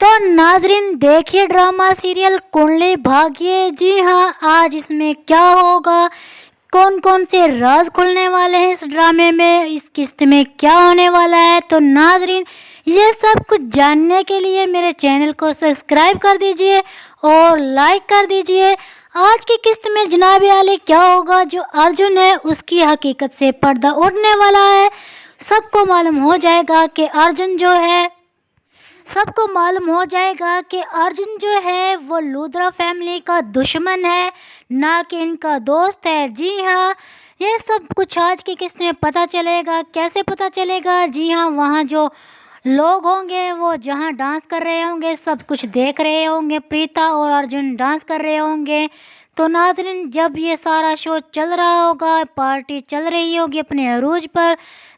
तो नाजरीन देखिए ड्रामा सीरियल कुंडली भाग्य। जी हाँ, आज इसमें क्या होगा, कौन कौन से राज खुलने वाले हैं इस ड्रामे में, इस किस्त में क्या होने वाला है। तो नाजरीन ये सब कुछ जानने के लिए मेरे चैनल को सब्सक्राइब कर दीजिए और लाइक कर दीजिए। आज की किस्त में जनाब आली क्या होगा, जो अर्जुन है उसकी हकीकत से पर्दा उठने वाला है। सबको मालूम हो जाएगा कि अर्जुन जो है जो है वो लूथरा फैमिली का दुश्मन है, ना कि इनका दोस्त है। जी हाँ, ये सब कुछ आज की किस्त में पता चलेगा। कैसे पता चलेगा? जी हाँ, वहाँ जो लोग होंगे वो जहाँ डांस कर रहे होंगे, सब कुछ देख रहे होंगे, प्रीता और अर्जुन डांस कर रहे होंगे। तो नाज़रीन जब ये सारा शो चल रहा होगा, पार्टी चल रही होगी अपने अरूज पर,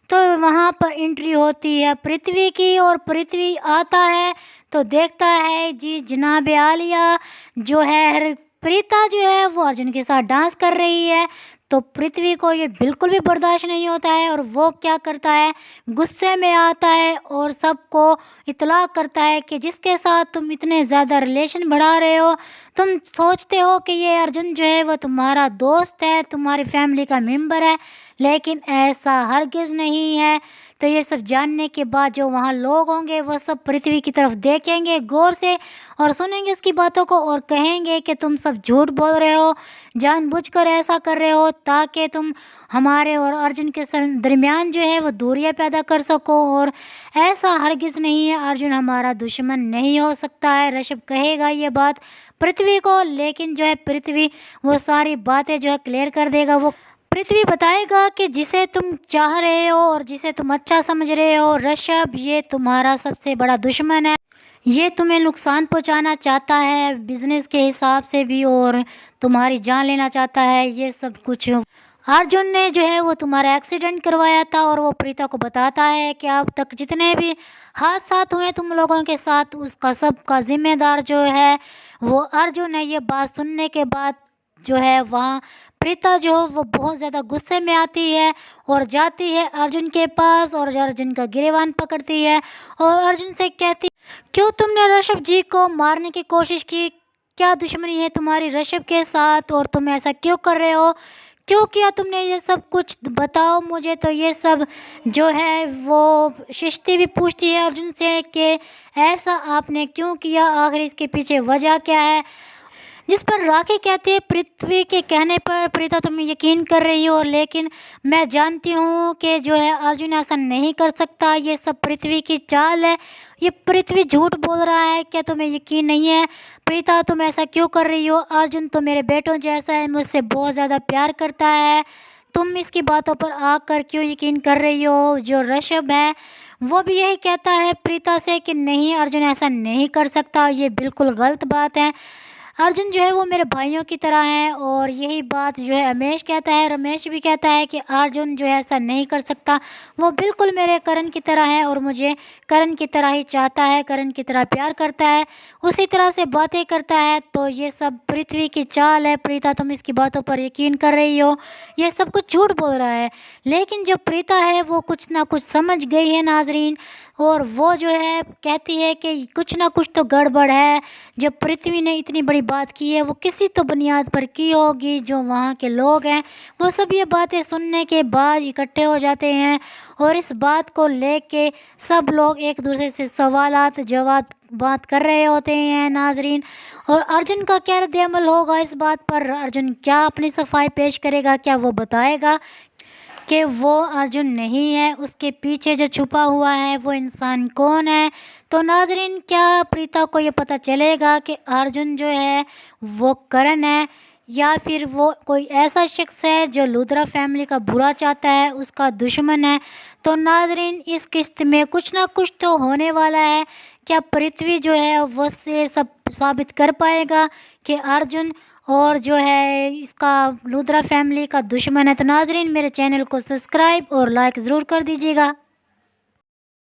तो वहाँ पर एंट्री होती है पृथ्वी की, और पृथ्वी आता है तो देखता है जी जनाब आलिया जो है, प्रीता जो है वो अर्जुन के साथ डांस कर रही है। तो पृथ्वी को ये बिल्कुल भी बर्दाश्त नहीं होता है, और वो क्या करता है, गुस्से में आता है और सबको इतला करता है कि जिसके साथ तुम इतने ज़्यादा रिलेशन बढ़ा रहे हो, तुम सोचते हो कि ये अर्जुन जो है वो तुम्हारा दोस्त है, तुम्हारी फैमिली का मेंबर है, लेकिन ऐसा हरगिज़ नहीं है। तो ये सब जानने के बाद जो वहाँ लोग होंगे वो सब पृथ्वी की तरफ देखेंगे गौर से और सुनेंगे उसकी बातों को, और कहेंगे कि तुम सब झूठ बोल रहे हो, जानबूझकर ऐसा कर रहे हो ताकि तुम हमारे और अर्जुन के दरमियान जो है वो दूरियां पैदा कर सको, और ऐसा हरगिज़ नहीं है, अर्जुन हमारा दुश्मन नहीं हो सकता है। ऋषभ कहेगा ये बात पृथ्वी को, लेकिन जो है पृथ्वी वो सारी बातें जो है क्लियर कर देगा। वो पृथ्वी बताएगा कि जिसे तुम चाह रहे हो और जिसे तुम अच्छा समझ रहे हो, ऋषभ ये तुम्हारा सबसे बड़ा दुश्मन है, ये तुम्हें नुकसान पहुंचाना चाहता है बिजनेस के हिसाब से भी, और तुम्हारी जान लेना चाहता है। ये सब कुछ अर्जुन ने जो है वो तुम्हारा एक्सीडेंट करवाया था, और वो प्रीता को बताता है कि अब तक जितने भी हादसात हुए तुम लोगों के साथ, उसका सबका जिम्मेदार जो है वो अर्जुन है। ये बात सुनने के बाद जो है वहाँ प्रीता जो वो बहुत ज़्यादा गुस्से में आती है और जाती है अर्जुन के पास, और अर्जुन का गिरेबान पकड़ती है और अर्जुन से कहती, क्यों तुमने ऋषभ जी को मारने की कोशिश की? क्या दुश्मनी है तुम्हारी ऋषभ के साथ, और तुम ऐसा क्यों कर रहे हो, क्यों किया तुमने ये सब कुछ, बताओ मुझे। तो ये सब जो है वो सृष्टि भी पूछती है अर्जुन से कि ऐसा आपने क्यों किया, आखिर इसके पीछे वजह क्या है। जिस पर राखी कहती है, पृथ्वी के कहने पर प्रीता तुम यकीन कर रही हो, लेकिन मैं जानती हूँ कि जो है अर्जुन ऐसा नहीं कर सकता, ये सब पृथ्वी की चाल है, ये पृथ्वी झूठ बोल रहा है। क्या तुम्हें यकीन नहीं है प्रीता, तुम ऐसा क्यों कर रही हो? अर्जुन तो मेरे बेटों जैसा है, मुझसे बहुत ज़्यादा प्यार करता है, तुम इसकी बातों पर आकर क्यों यकीन कर रही हो? जो ऋषभ है वो भी यही कहता है प्रीता से कि नहीं, अर्जुन ऐसा नहीं कर सकता, ये बिल्कुल गलत बात है, अर्जुन जो है वो मेरे भाइयों की तरह है। और यही बात जो है रमेश कहता है, रमेश भी कहता है कि अर्जुन जो है ऐसा नहीं कर सकता, वो बिल्कुल मेरे करण की तरह है और मुझे करण की तरह ही चाहता है, करण की तरह प्यार करता है, उसी तरह से बातें करता है। तो ये सब पृथ्वी की चाल है, प्रीता तुम इसकी बातों पर यकीन कर रही हो, ये सब कुछ झूठ बोल रहा है। लेकिन जो प्रीता है वो कुछ ना कुछ समझ गई है नाजरीन, और वो जो है कहती है कि कुछ ना कुछ तो गड़बड़ है, जब पृथ्वी ने इतनी बड़ी बात की है वो किसी तो बुनियाद पर की होगी। जो वहाँ के लोग हैं वो सब ये बातें सुनने के बाद इकट्ठे हो जाते हैं, और इस बात को लेके सब लोग एक दूसरे से सवालात जवाब बात कर रहे होते हैं नाजरीन। और अर्जुन का क्या रद्द-ए-अमल होगा इस बात पर, अर्जुन क्या अपनी सफाई पेश करेगा, क्या वो बताएगा कि वो अर्जुन नहीं है, उसके पीछे जो छुपा हुआ है वो इंसान कौन है। तो नाजरीन क्या प्रीता को ये पता चलेगा कि अर्जुन जो है वो करण है, या फिर वो कोई ऐसा शख्स है जो लूथरा फैमिली का बुरा चाहता है, उसका दुश्मन है। तो नाजरीन इस किस्त में कुछ ना कुछ तो होने वाला है। क्या पृथ्वी जो है वो से सब साबित कर पाएगा कि अर्जुन और जो है इसका लूथरा फैमिली का दुश्मन है? तो नाजरीन मेरे चैनल को सब्सक्राइब और लाइक ज़रूर कर दीजिएगा।